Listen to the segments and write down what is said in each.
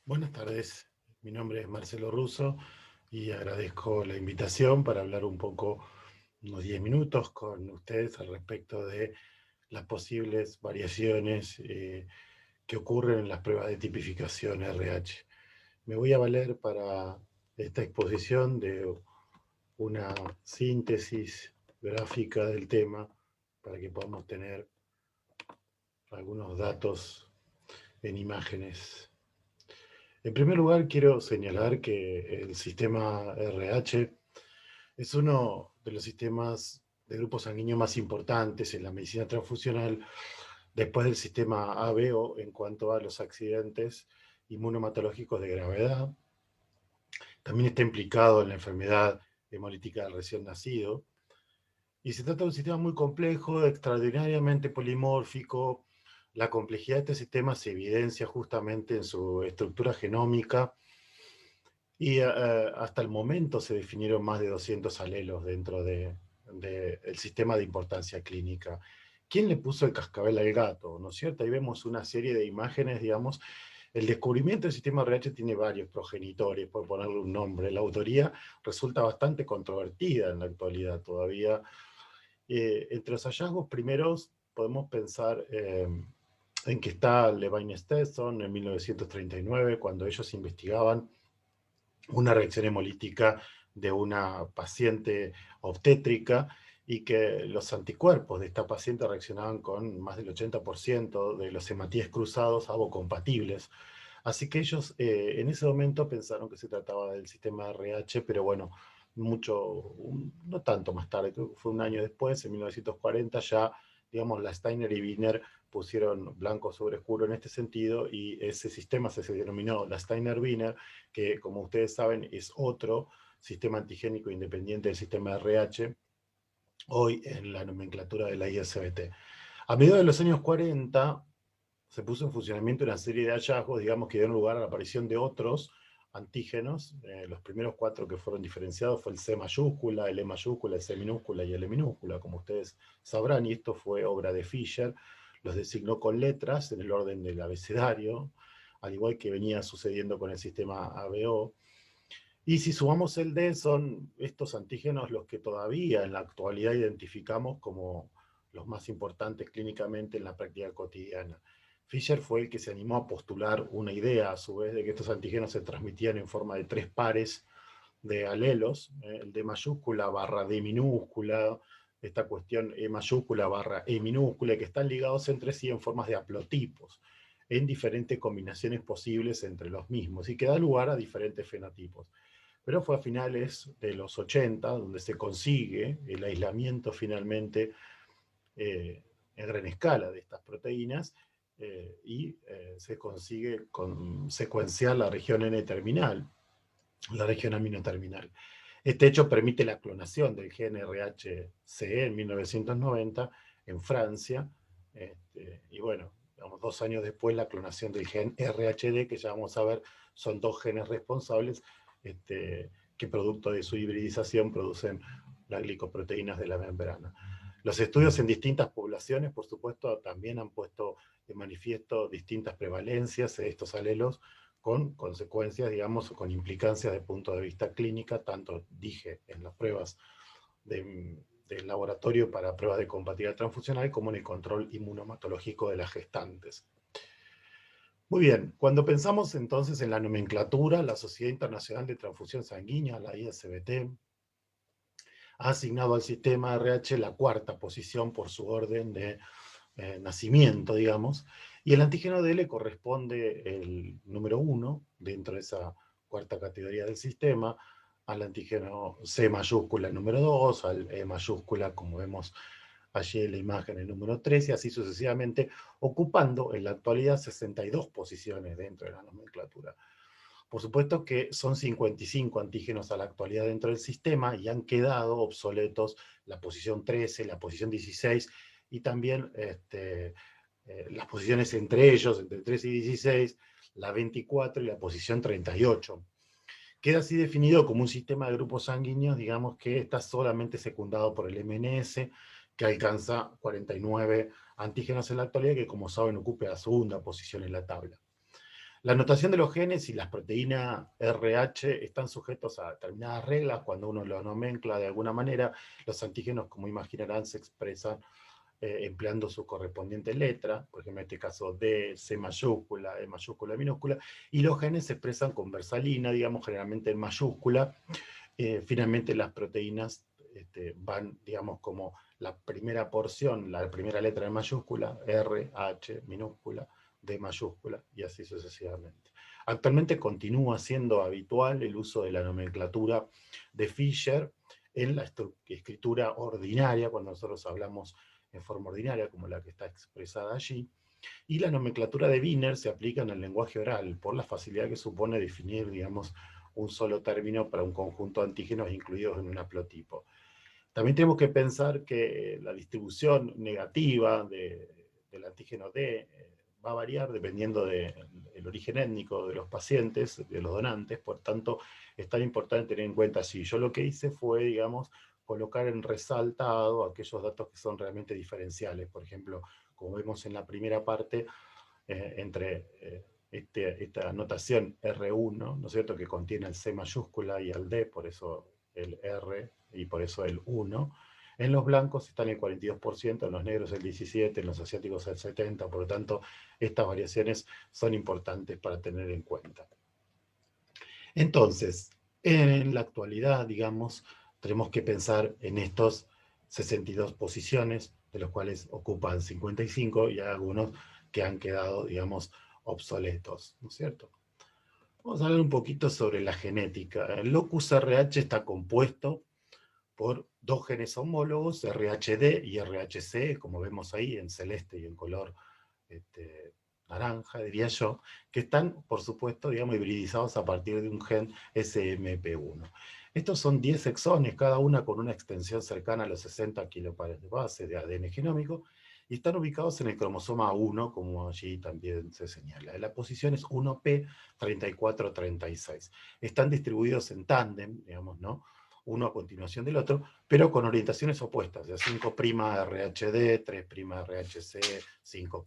Buenas tardes, mi nombre es Marcelo Russo y agradezco la invitación para hablar un poco, unos 10 minutos con ustedes al respecto de las posibles variaciones que ocurren en las pruebas de tipificación RH. Me voy a valer para esta exposición de una síntesis gráfica del tema para que podamos tener algunos datos en imágenes. En primer lugar, quiero señalar que el sistema RH es uno de los sistemas de grupo sanguíneo más importantes en la medicina transfusional después del sistema ABO en cuanto a los accidentes inmunomatológicos de gravedad. También está implicado en la enfermedad hemolítica del recién nacido. Y se trata de un sistema muy complejo, extraordinariamente polimórfico. La complejidad de este sistema se evidencia justamente en su estructura genómica. Y hasta el momento se definieron más de 200 alelos dentro del sistema de importancia clínica. ¿Quién le puso el cascabel al gato? ¿No es cierto? Ahí vemos una serie de imágenes, digamos. El descubrimiento del sistema RH tiene varios progenitores, por ponerle un nombre. La autoría resulta bastante controvertida en la actualidad todavía. Entre los hallazgos primeros podemos pensar en que está Levine Stetson en 1939, cuando ellos investigaban una reacción hemolítica de una paciente obstétrica y que los anticuerpos de esta paciente reaccionaban con más del 80% de los hematíes cruzados avocompatibles. Así que ellos en ese momento pensaron que se trataba del sistema RH, pero bueno, no tanto más tarde, creo que fue un año después, en 1940, ya, digamos, la Steiner y Wiener pusieron blanco sobre oscuro en este sentido y ese sistema se denominó la Steiner-Wiener, que como ustedes saben es otro sistema antigénico independiente del sistema RH, hoy en la nomenclatura de la ISBT. A mediados de los años 40 se puso en funcionamiento una serie de hallazgos, digamos, que dieron lugar a la aparición de otros antígenos. Los primeros 4 que fueron diferenciados fue el C mayúscula, el E mayúscula, el C minúscula y el E minúscula, como ustedes sabrán, y esto fue obra de Fischer. Los designó con letras en el orden del abecedario, al igual que venía sucediendo con el sistema ABO. Y si sumamos el D, son estos antígenos los que todavía en la actualidad identificamos como los más importantes clínicamente en la práctica cotidiana. Fischer fue el que se animó a postular una idea, a su vez, de que estos antígenos se transmitían en forma de 3 pares de alelos, el D mayúscula barra D minúscula, esta cuestión E mayúscula barra E minúscula, que están ligados entre sí en formas de haplotipos, en diferentes combinaciones posibles entre los mismos, y que da lugar a diferentes fenotipos. Pero fue a finales de los 80 donde se consigue el aislamiento finalmente en gran escala de estas proteínas y se consigue secuenciar la región N-terminal, la región aminoterminal. Este hecho permite la clonación del gen RHCE en 1990 en Francia, y bueno, digamos, 2 años después la clonación del gen RHD, que ya vamos a ver, son 2 genes responsables que producto de su hibridización producen las glicoproteínas de la membrana. Los estudios en distintas poblaciones, por supuesto, también han puesto de manifiesto distintas prevalencias de estos alelos, con consecuencias, digamos, con implicancias de punto de vista clínica, tanto dije en las pruebas del laboratorio para pruebas de compatibilidad transfusional como en el control inmunomatológico de las gestantes. Muy bien, cuando pensamos entonces en la nomenclatura, la Sociedad Internacional de Transfusión Sanguínea, la ISBT, ha asignado al sistema RH la 4ª posición por su orden de nacimiento, digamos, y el antígeno D le corresponde el número 1 dentro de esa 4ª categoría del sistema, al antígeno C mayúscula el número 2, al E mayúscula, como vemos allí en la imagen, el número 3, y así sucesivamente, ocupando en la actualidad 62 posiciones dentro de la nomenclatura. Por supuesto que son 55 antígenos a la actualidad dentro del sistema y han quedado obsoletos la posición 13, la posición 16 y también las posiciones entre ellos, entre 13 y 16, la 24 y la posición 38. Queda así definido como un sistema de grupos sanguíneos, digamos que está solamente secundado por el MNS, que alcanza 49 antígenos en la actualidad, que como saben ocupa la 2ª posición en la tabla. La notación de los genes y las proteínas RH están sujetos a determinadas reglas. Cuando uno los nomencla de alguna manera, los antígenos, como imaginarán, se expresan empleando su correspondiente letra, por ejemplo en este caso D, C mayúscula, E mayúscula, E minúscula, y los genes se expresan con versalina, digamos, generalmente en mayúscula. Finalmente las proteínas van, digamos, como la primera porción, la primera letra en mayúscula, R, H, minúscula, D mayúscula, y así sucesivamente. Actualmente continúa siendo habitual el uso de la nomenclatura de Fisher en la escritura ordinaria, cuando nosotros hablamos en forma ordinaria, como la que está expresada allí, y la nomenclatura de Wiener se aplica en el lenguaje oral, por la facilidad que supone definir, digamos, un solo término para un conjunto de antígenos incluidos en un haplotipo. También tenemos que pensar que la distribución negativa del antígeno D va a variar dependiendo del origen étnico de los pacientes, de los donantes, por tanto es tan importante tener en cuenta si yo lo que hice fue, digamos, colocar en resaltado aquellos datos que son realmente diferenciales. Por ejemplo, como vemos en la primera parte, entre esta notación R1, ¿no es cierto?, que contiene el C mayúscula y el D, por eso el R y por eso el 1. En los blancos están el 42%, en los negros el 17%, en los asiáticos el 70%, por lo tanto, estas variaciones son importantes para tener en cuenta. Entonces, en la actualidad, digamos, tenemos que pensar en estos 62 posiciones, de los cuales ocupan 55 y hay algunos que han quedado, digamos, obsoletos, ¿no es cierto? Vamos a hablar un poquito sobre la genética. El locus RH está compuesto por dos genes homólogos, RHD y RHC, como vemos ahí en celeste y en color naranja, diría yo, que están, por supuesto, digamos, hibridizados a partir de un gen SMP1. Estos son 10 exones, cada una con una extensión cercana a los 60 kilopares de base de ADN genómico, y están ubicados en el cromosoma 1, como allí también se señala. La posición es 1P 3436. Están distribuidos en tándem, digamos, ¿no?, uno a continuación del otro, pero con orientaciones opuestas, de 5' RHD, 3' RHC, 5'.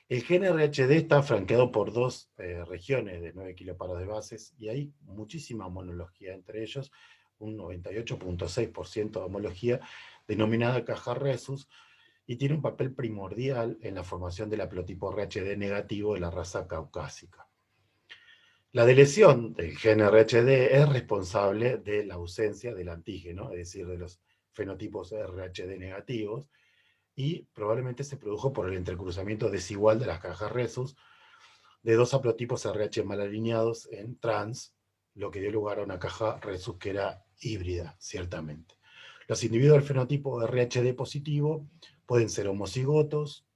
El gen RHD está flanqueado por dos regiones de 9 kiloparos de bases y hay muchísima homología entre ellos, un 98.6% de homología denominada caja rhesus, y tiene un papel primordial en la formación del haplotipo RHD negativo de la raza caucásica. La deleción del gen RHD es responsable de la ausencia del antígeno, es decir, de los fenotipos RHD negativos, y probablemente se produjo por el entrecruzamiento desigual de las cajas rhesus de dos haplotipos RH mal alineados en trans, lo que dio lugar a una caja rhesus que era híbrida, ciertamente. Los individuos del fenotipo RHD positivo pueden ser homocigotos,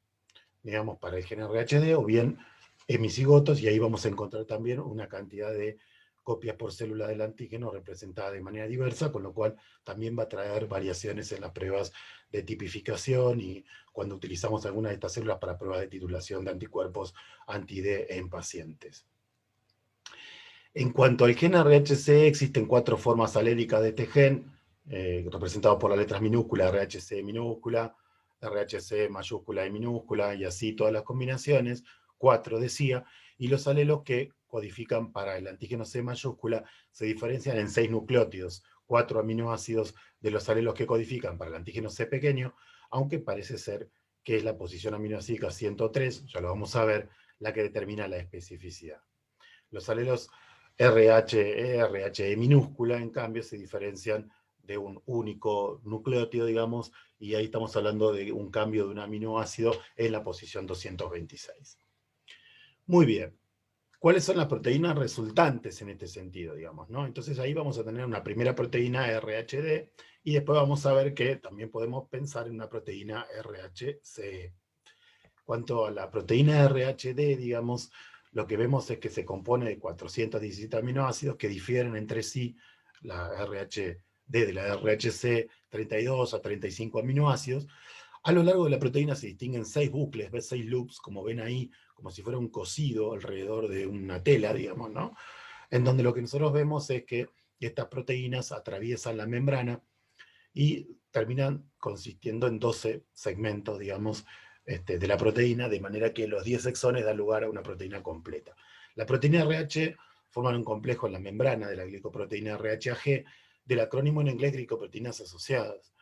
digamos, para el gen RHD, o bien hemicigotos, y ahí vamos a encontrar también una cantidad de copias por célula del antígeno representada de manera diversa, con lo cual también va a traer variaciones en las pruebas de tipificación y cuando utilizamos algunas de estas células para pruebas de titulación de anticuerpos anti-D en pacientes. En cuanto al gen RHC, existen 4 formas aléricas de este gen, representados por las letras minúsculas, RHC minúscula, RHC mayúscula y minúscula, y así todas las combinaciones, 4 decía, y los alelos que codifican para el antígeno C mayúscula se diferencian en 6 nucleótidos, 4 aminoácidos de los alelos que codifican para el antígeno C pequeño, aunque parece ser que es la posición aminoácica 103, ya lo vamos a ver, la que determina la especificidad. Los alelos RHE, RHE minúscula, en cambio, se diferencian de un único nucleótido, digamos, y ahí estamos hablando de un cambio de un aminoácido en la posición 226. Muy bien. ¿Cuáles son las proteínas resultantes en este sentido, digamos, ¿no? Entonces ahí vamos a tener una primera proteína RHD y después vamos a ver que también podemos pensar en una proteína RHCE. Cuanto a la proteína RHD, digamos, lo que vemos es que se compone de 417 aminoácidos que difieren entre sí, la RHD de la RHC, 32 a 35 aminoácidos. A lo largo de la proteína se distinguen 6 bucles, 6 loops, como ven ahí, como si fuera un cosido alrededor de una tela, digamos, ¿no? En donde lo que nosotros vemos es que estas proteínas atraviesan la membrana y terminan consistiendo en 12 segmentos, digamos, de la proteína, de manera que los 10 exones dan lugar a una proteína completa. La proteína RH forman un complejo en la membrana de la glicoproteína RHAG, del acrónimo en inglés glicoproteínas asociadas,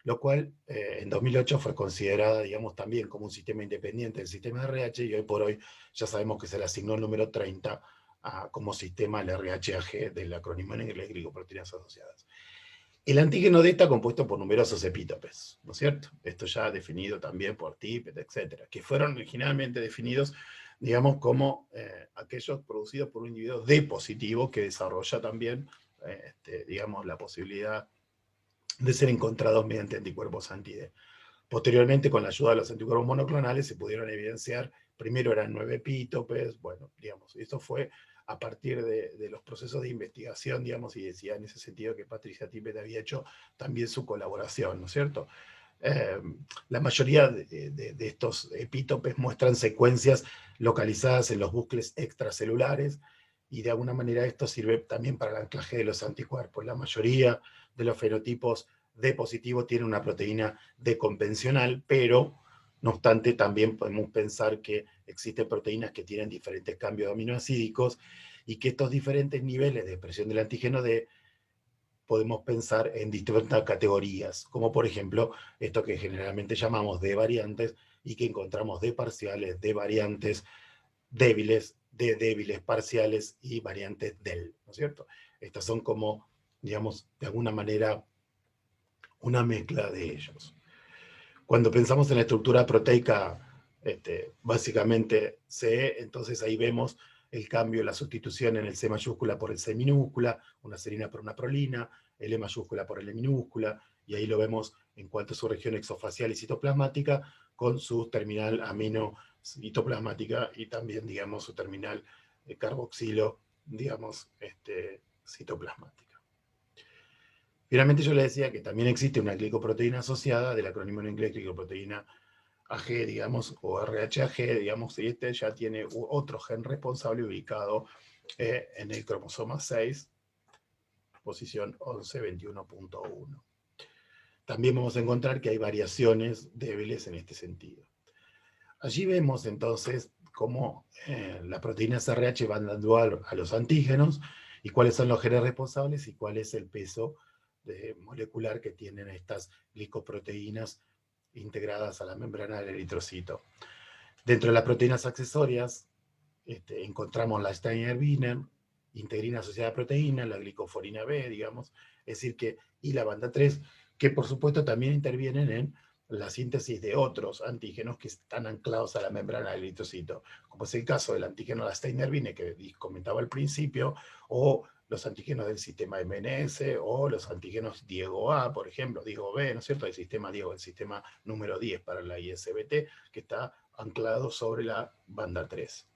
lo cual en 2008 fue considerada, digamos, también como un sistema independiente del sistema RH, y hoy por hoy ya sabemos que se le asignó el número 30 como sistema al RHAG del acrónimo en inglés glicoproteínas asociadas. El antígeno D está compuesto por numerosos epítopes, ¿no es cierto? Esto ya definido también por Tippett, etcétera, que fueron originalmente definidos, digamos, como aquellos producidos por un individuo D positivo que desarrolla también, digamos, la posibilidad de ser encontrados mediante anticuerpos anti-D. Posteriormente, con la ayuda de los anticuerpos monoclonales, se pudieron evidenciar, primero eran 9 epítopes, bueno, digamos, esto fue a partir de los procesos de investigación, digamos, y decía en ese sentido que Patricia Tippett había hecho también su colaboración, ¿no es cierto? La mayoría de estos epítopes muestran secuencias localizadas en los bucles extracelulares, y de alguna manera esto sirve también para el anclaje de los anticuerpos. La mayoría de los fenotipos D positivo tienen una proteína D convencional, pero no obstante también podemos pensar que existen proteínas que tienen diferentes cambios aminoácidos y que estos diferentes niveles de expresión del antígeno D podemos pensar en distintas categorías, como por ejemplo esto que generalmente llamamos D variantes y que encontramos D parciales, D variantes débiles, D débiles parciales y variantes DEL, ¿no es cierto? Estas son como, digamos, de alguna manera una mezcla de ellos. Cuando pensamos en la estructura proteica, básicamente C, entonces ahí vemos el cambio, la sustitución en el C mayúscula por el C minúscula, una serina por una prolina, el E mayúscula por el E minúscula, y ahí lo vemos en cuanto a su región exofacial y citoplasmática, con su terminal amino citoplasmática y también, digamos, su terminal carboxilo, digamos, citoplasmática. Finalmente yo le decía que también existe una glicoproteína asociada, del acrónimo en inglés glicoproteína AG, digamos, o RHAG, digamos, y este ya tiene otro gen responsable ubicado en el cromosoma 6, posición 1121.1. También vamos a encontrar que hay variaciones débiles en este sentido. Allí vemos entonces cómo las proteínas RH van dando a los antígenos y cuáles son los genes responsables y cuál es el peso molecular que tienen estas glicoproteínas integradas a la membrana del eritrocito. Dentro de las proteínas accesorias encontramos la Steiner-Wiener, integrina asociada a proteína, la glicoforina B, digamos, es decir, y la banda 3, que por supuesto también intervienen en la síntesis de otros antígenos que están anclados a la membrana del eritrocito, como es el caso del antígeno de la Steiner-Wiener que comentaba al principio, o los antígenos del sistema MNS, o los antígenos Diego A, por ejemplo, Diego B, ¿no es cierto? El sistema Diego, el sistema número 10 para la ISBT, que está anclado sobre la banda 3.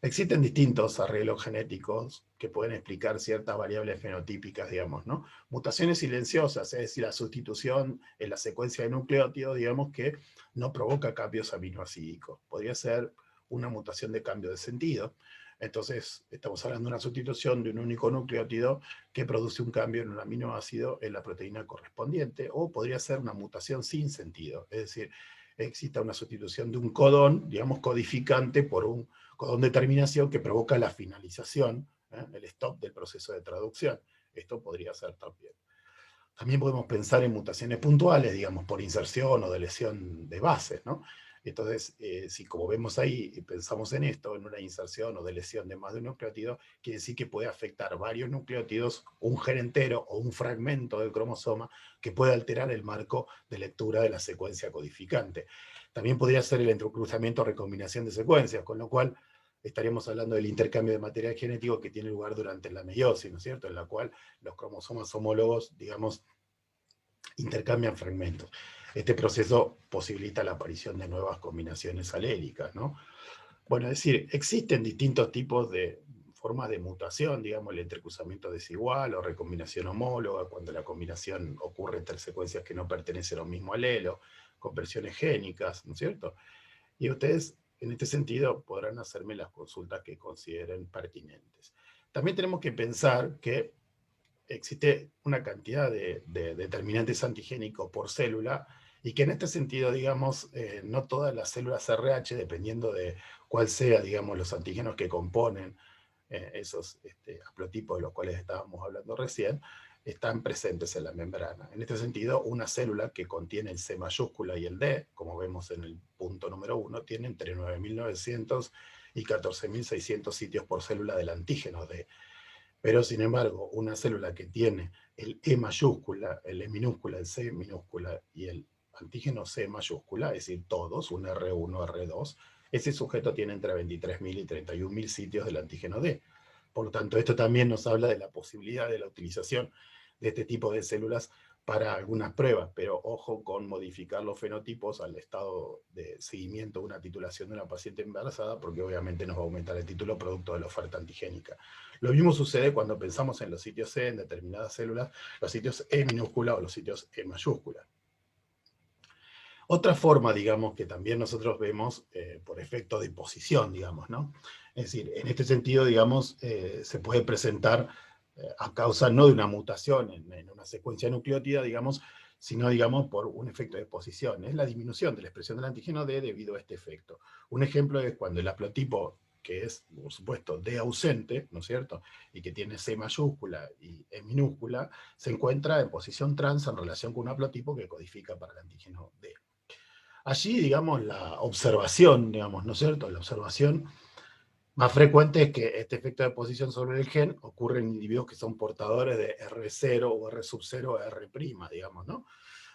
Existen distintos arreglos genéticos que pueden explicar ciertas variables fenotípicas, digamos, ¿no? Mutaciones silenciosas, es decir, la sustitución en la secuencia de nucleótidos, digamos, que no provoca cambios aminoácidos. Podría ser una mutación de cambio de sentido. Entonces, estamos hablando de una sustitución de un único nucleótido que produce un cambio en un aminoácido en la proteína correspondiente, o podría ser una mutación sin sentido, es decir, exista una sustitución de un codón, digamos, codificante por un codón de terminación que provoca la finalización, el stop del proceso de traducción. Esto podría ser también. También podemos pensar en mutaciones puntuales, digamos, por inserción o de lesión de bases, ¿no? Entonces, si como vemos ahí, pensamos en esto, en una inserción o de lesión de más de un nucleótido, quiere decir que puede afectar varios nucleótidos, un gen entero o un fragmento del cromosoma que puede alterar el marco de lectura de la secuencia codificante. También podría ser el entrecruzamiento o recombinación de secuencias, con lo cual estaríamos hablando del intercambio de material genético que tiene lugar durante la meiosis, ¿no es cierto? En la cual los cromosomas homólogos, digamos, intercambian fragmentos. Este proceso posibilita la aparición de nuevas combinaciones aléricas, ¿no? Bueno, es decir, existen distintos tipos de formas de mutación, digamos, el entrecruzamiento desigual o recombinación homóloga, cuando la combinación ocurre entre secuencias que no pertenecen a un mismo alelo, conversiones génicas, ¿no es cierto? Y ustedes, en este sentido, podrán hacerme las consultas que consideren pertinentes. También tenemos que pensar que existe una cantidad de determinantes antigénicos por célula y que en este sentido, digamos, no todas las células RH, dependiendo de cuál sea, digamos, los antígenos que componen esos haplotipos de los cuales estábamos hablando recién, están presentes en la membrana. En este sentido, una célula que contiene el C mayúscula y el D, como vemos en el punto número 1, tiene entre 9.900 y 14.600 sitios por célula del antígeno D. Pero, sin embargo, una célula que tiene el E mayúscula, el E minúscula, el C minúscula y el antígeno C mayúscula, es decir, todos, un R1, R2, ese sujeto tiene entre 23.000 y 31.000 sitios del antígeno D. Por lo tanto, esto también nos habla de la posibilidad de la utilización de este tipo de células para algunas pruebas, pero ojo con modificar los fenotipos al estado de seguimiento de una titulación de una paciente embarazada, porque obviamente nos va a aumentar el título producto de la oferta antigénica. Lo mismo sucede cuando pensamos en los sitios C en determinadas células, los sitios E minúscula o los sitios E mayúscula. Otra forma, digamos, que también nosotros vemos por efecto de posición, digamos, ¿no? Es decir, en este sentido, digamos, se puede presentar a causa no de una mutación en una secuencia nucleótida, digamos, sino, digamos, por un efecto de posición. Es la disminución de la expresión del antígeno D debido a este efecto. Un ejemplo es cuando el haplotipo, que es, por supuesto, D ausente, ¿no es cierto?, y que tiene C mayúscula y E minúscula, se encuentra en posición trans en relación con un haplotipo que codifica para el antígeno D. Allí, digamos, la observación, digamos, ¿no es cierto?, la observación más frecuente es que este efecto de posición sobre el gen ocurre en individuos que son portadores de R0 o R sub 0 R', digamos, ¿no?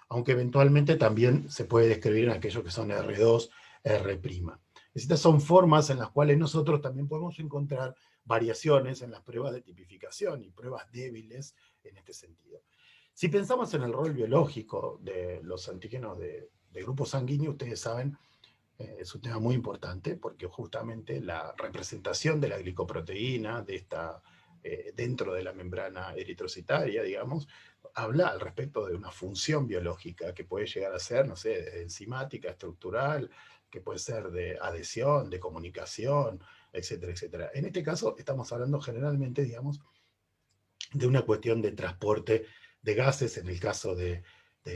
Aunque eventualmente también se puede describir en aquellos que son R2, R'. Estas son formas en las cuales nosotros también podemos encontrar variaciones en las pruebas de tipificación y pruebas débiles en este sentido. Si pensamos en el rol biológico de los antígenos de grupo sanguíneo, ustedes saben, es un tema muy importante porque justamente la representación de la glicoproteína de esta, dentro de la membrana eritrocitaria, digamos, habla al respecto de una función biológica que puede llegar a ser, no sé, enzimática, estructural, que puede ser de adhesión, de comunicación, etcétera, etcétera. En este caso estamos hablando generalmente, digamos, de una cuestión de transporte de gases. En el caso de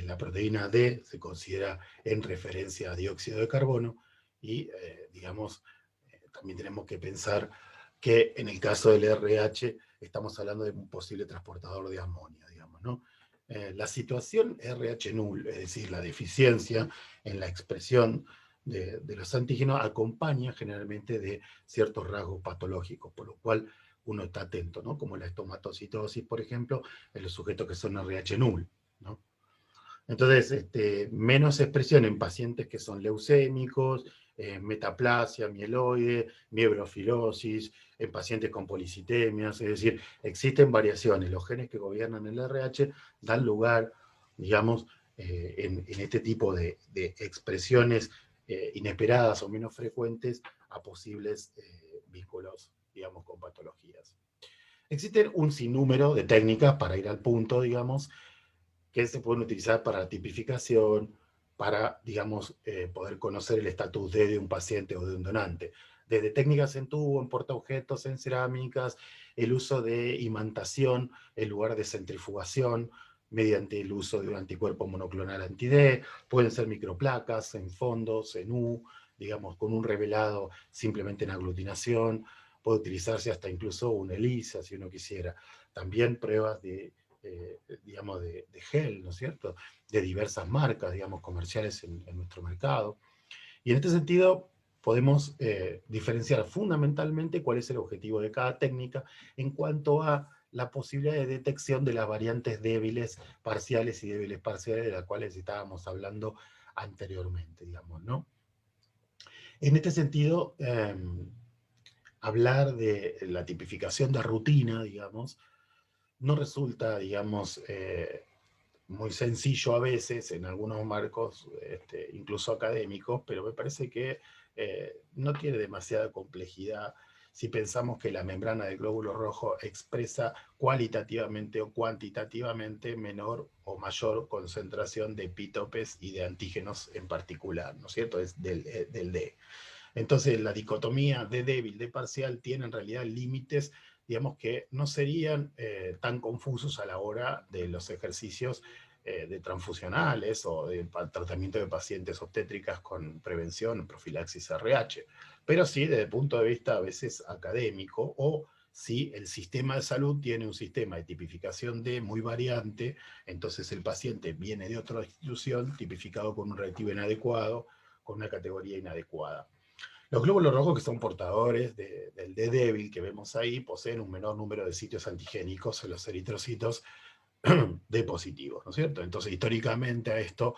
la proteína D se considera en referencia a dióxido de carbono y, digamos, también tenemos que pensar que en el caso del RH estamos hablando de un posible transportador de amonio, digamos, ¿no? La situación RH null, es decir, la deficiencia en la expresión de los antígenos, acompaña generalmente de ciertos rasgos patológicos, por lo cual uno está atento, ¿no? Como la estomatocitosis, por ejemplo, en los sujetos que son RH null, ¿no? Entonces, menos expresión en pacientes que son leucémicos, metaplasia, mieloide, mielofilosis, en pacientes con policitemias, es decir, existen variaciones. Los genes que gobiernan el RH dan lugar, digamos, en este tipo de expresiones inesperadas o menos frecuentes a posibles vínculos, digamos, con patologías. Existen un sinnúmero de técnicas para ir al punto, digamos, que se pueden utilizar para la tipificación, para, digamos, poder conocer el estatus de un paciente o de un donante. Desde técnicas en tubo, en portaobjetos, en cerámicas, el uso de imantación en lugar de centrifugación, mediante el uso de un anticuerpo monoclonal anti-D, pueden ser microplacas en fondos, en U, digamos, con un revelado simplemente en aglutinación, puede utilizarse hasta incluso una ELISA, si uno quisiera. También pruebas de digamos, de gel, ¿no es cierto?, de diversas marcas, digamos, comerciales en nuestro mercado. Y en este sentido podemos diferenciar fundamentalmente cuál es el objetivo de cada técnica en cuanto a la posibilidad de detección de las variantes débiles parciales y débiles parciales de las cuales estábamos hablando anteriormente, digamos, ¿no? En este sentido, hablar de la tipificación de rutina, digamos, no resulta, digamos, muy sencillo a veces en algunos marcos, incluso académicos, pero me parece que no tiene demasiada complejidad si pensamos que la membrana del glóbulo rojo expresa cualitativamente o cuantitativamente menor o mayor concentración de epítopes y de antígenos en particular, ¿no es cierto? Es del D. Entonces, la dicotomía de débil, de parcial, tiene en realidad límites, digamos, que no serían tan confusos a la hora de los ejercicios de transfusionales o de tratamiento de pacientes obstétricas con prevención, profilaxis RH, pero sí desde el punto de vista a veces académico, o si el sistema de salud tiene un sistema de tipificación D muy variante, entonces el paciente viene de otra institución tipificado con un reactivo inadecuado, con una categoría inadecuada. Los glóbulos rojos, que son portadores del D débil que vemos ahí, poseen un menor número de sitios antigénicos en los eritrocitos D positivos, ¿no es cierto? Entonces, históricamente a esto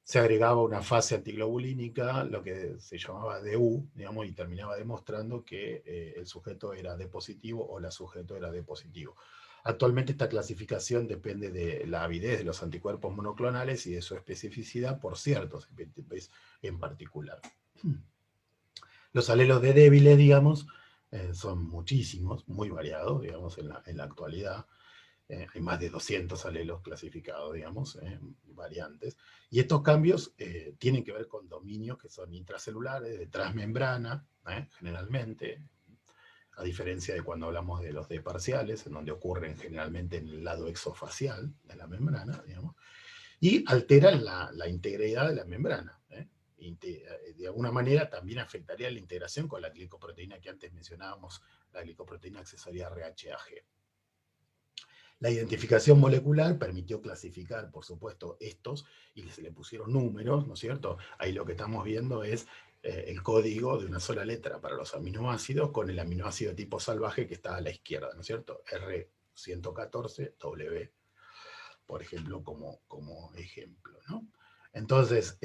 se agregaba una fase antiglobulínica, lo que se llamaba DU, digamos, y terminaba demostrando que el sujeto era D positivo o la sujeto era D positivo. Actualmente esta clasificación depende de la avidez de los anticuerpos monoclonales y de su especificidad por ciertos epitopes en particular. Los alelos D débiles, digamos, son muchísimos, muy variados, digamos, en la actualidad. Hay más de 200 alelos clasificados, digamos, variantes. Y estos cambios tienen que ver con dominios que son intracelulares, de transmembrana, generalmente, a diferencia de cuando hablamos de los D parciales, en donde ocurren generalmente en el lado exofacial de la membrana, digamos, y alteran la integridad de la membrana. De alguna manera también afectaría la integración con la glicoproteína que antes mencionábamos, la glicoproteína accesoria RHAG. La identificación molecular permitió clasificar, por supuesto, estos, y se le pusieron números, ¿no es cierto? Ahí lo que estamos viendo es el código de una sola letra para los aminoácidos con el aminoácido tipo salvaje que está a la izquierda, ¿no es cierto? R114W, por ejemplo, como ejemplo, ¿no? Entonces,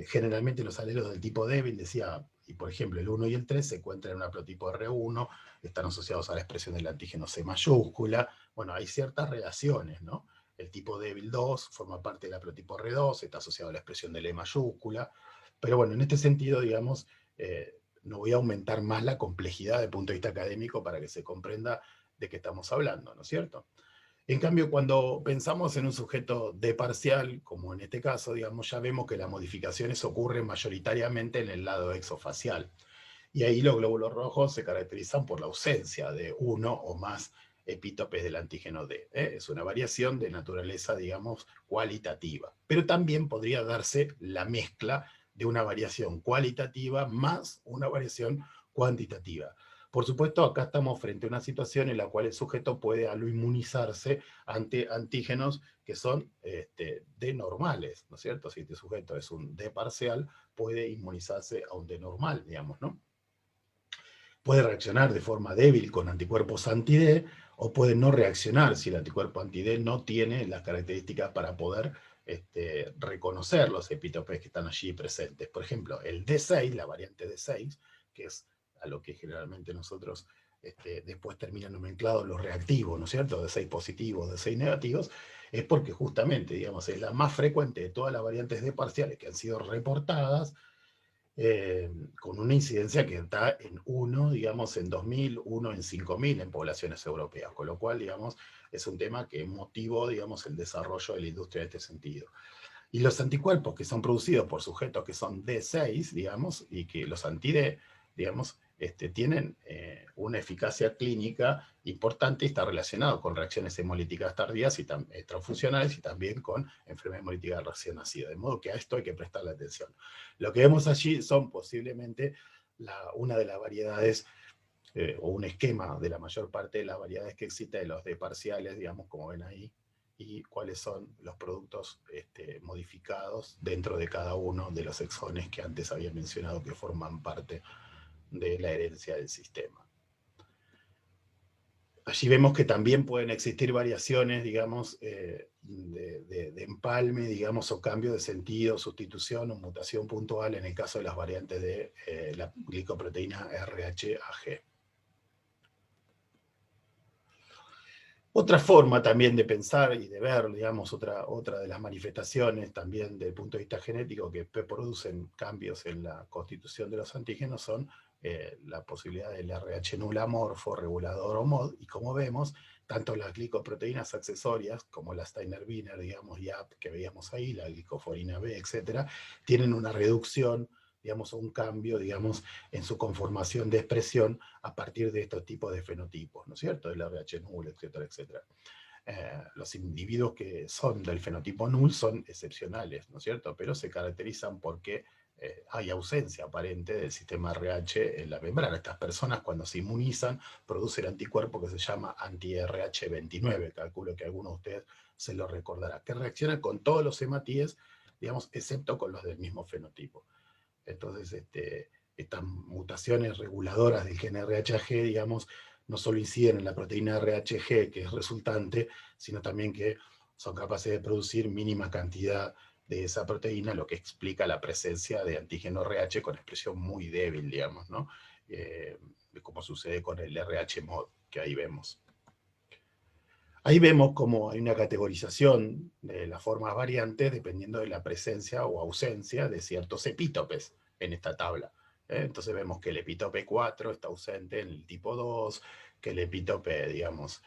generalmente los alelos del tipo débil, decía, y por ejemplo el 1 y el 3 se encuentran en un haplotipo R1, están asociados a la expresión del antígeno C mayúscula. Bueno, hay ciertas relaciones, ¿no? El tipo débil 2 forma parte del haplotipo R2, está asociado a la expresión del E mayúscula. Pero bueno, en este sentido, digamos, no voy a aumentar más la complejidad desde el punto de vista académico para que se comprenda de qué estamos hablando, ¿no es cierto? En cambio, cuando pensamos en un sujeto D parcial, como en este caso, digamos, ya vemos que las modificaciones ocurren mayoritariamente en el lado exofacial. Y ahí los glóbulos rojos se caracterizan por la ausencia de uno o más epítopes del antígeno D. Es una variación de naturaleza, digamos, cualitativa. Pero también podría darse la mezcla de una variación cualitativa más una variación cuantitativa. Por supuesto, acá estamos frente a una situación en la cual el sujeto puede aloinmunizarse ante antígenos que son D normales, ¿no es cierto? Si este sujeto es un D parcial, puede inmunizarse a un D normal, digamos, ¿no? Puede reaccionar de forma débil con anticuerpos anti-D o puede no reaccionar si el anticuerpo anti-D no tiene las características para poder reconocer los epítopes que están allí presentes. Por ejemplo, el D6, la variante D6, que es a lo que generalmente nosotros después terminan nomenclados los reactivos, ¿no es cierto? D6 positivos, D6 negativos, es porque justamente, digamos, es la más frecuente de todas las variantes D parciales que han sido reportadas, con una incidencia que está en 1, digamos, en 2000, 1 en 5000 en poblaciones europeas, con lo cual, digamos, es un tema que motivó, digamos, el desarrollo de la industria en este sentido. Y los anticuerpos que son producidos por sujetos que son D6, digamos, y que los anti-D, digamos, tienen una eficacia clínica importante y está relacionado con reacciones hemolíticas tardías y transfusionales y también con enfermedad hemolítica recién nacida. De modo que a esto hay que prestarle atención. Lo que vemos allí son posiblemente una de las variedades o un esquema de la mayor parte de las variedades que existe de los D parciales, digamos, como ven ahí, y cuáles son los productos modificados dentro de cada uno de los exones que antes había mencionado que forman parte de la herencia del sistema. Allí vemos que también pueden existir variaciones, digamos, de empalme, digamos, o cambio de sentido, sustitución o mutación puntual en el caso de las variantes de la glicoproteína RHAG. Otra forma también de pensar y de ver, digamos, otra de las manifestaciones también desde el punto de vista genético que producen cambios en la constitución de los antígenos son la posibilidad del RH nulamorfo, regulador o MOD, y como vemos, tanto las glicoproteínas accesorias como la Steiner-Wiener, digamos, YAP que veíamos ahí, la glicoforina B, etcétera, tienen una reducción, digamos, un cambio, digamos, en su conformación de expresión a partir de estos tipos de fenotipos, ¿no es cierto? El RH nulo, etcétera, etcétera. los individuos que son del fenotipo null son excepcionales, ¿no es cierto? Pero se caracterizan porque hay ausencia aparente del sistema RH en la membrana. Estas personas, cuando se inmunizan, producen anticuerpo que se llama anti-RH29, calculo que alguno de ustedes se lo recordará, que reacciona con todos los hematíes, digamos, excepto con los del mismo fenotipo. Entonces, estas mutaciones reguladoras del gen RHG, digamos, no solo inciden en la proteína RHG, que es resultante, sino también que son capaces de producir mínima cantidad de esa proteína, lo que explica la presencia de antígeno RH con expresión muy débil, digamos, ¿no? Como sucede con el RH-MOD, que ahí vemos. Ahí vemos cómo hay una categorización de las formas variantes dependiendo de la presencia o ausencia de ciertos epítopes en esta tabla. Entonces vemos que el epítope 4 está ausente en el tipo 2, que el epítope, digamos,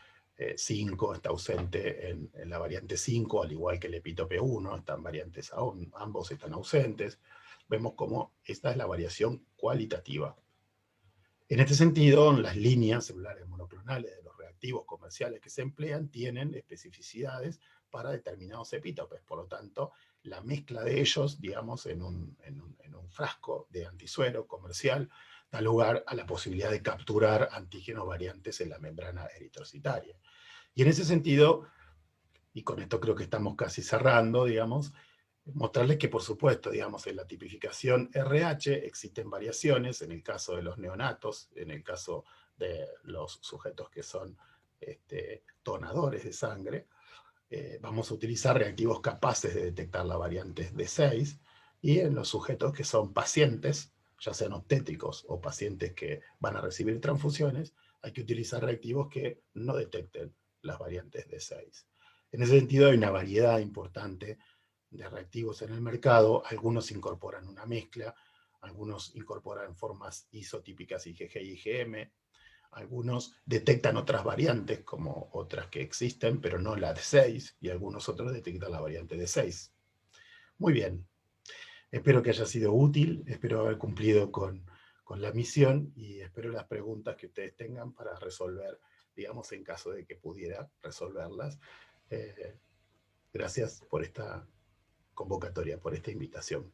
5 está ausente en la variante 5, al igual que el epítope 1, están variantes aún, ambos están ausentes. Vemos cómo esta es la variación cualitativa. En este sentido, las líneas celulares monoclonales de los reactivos comerciales que se emplean tienen especificidades para determinados epítopes. Por lo tanto, la mezcla de ellos, digamos, en un frasco de antisuero comercial, da lugar a la posibilidad de capturar antígenos variantes en la membrana eritrocitaria. Y en ese sentido, y con esto creo que estamos casi cerrando, digamos, mostrarles que, por supuesto, digamos, en la tipificación RH existen variaciones, en el caso de los neonatos, en el caso de los sujetos que son donadores de sangre, vamos a utilizar reactivos capaces de detectar la variante D6, y en los sujetos que son pacientes, ya sean obstétricos o pacientes que van a recibir transfusiones, hay que utilizar reactivos que no detecten las variantes D6. En ese sentido, hay una variedad importante de reactivos en el mercado. Algunos incorporan una mezcla, algunos incorporan formas isotípicas IgG y IgM, algunos detectan otras variantes como otras que existen, pero no la de 6, y algunos otros detectan la variante de 6. Muy bien, espero que haya sido útil, espero haber cumplido con la misión y espero las preguntas que ustedes tengan para resolver, digamos, en caso de que pudiera resolverlas. Gracias por esta convocatoria, por esta invitación.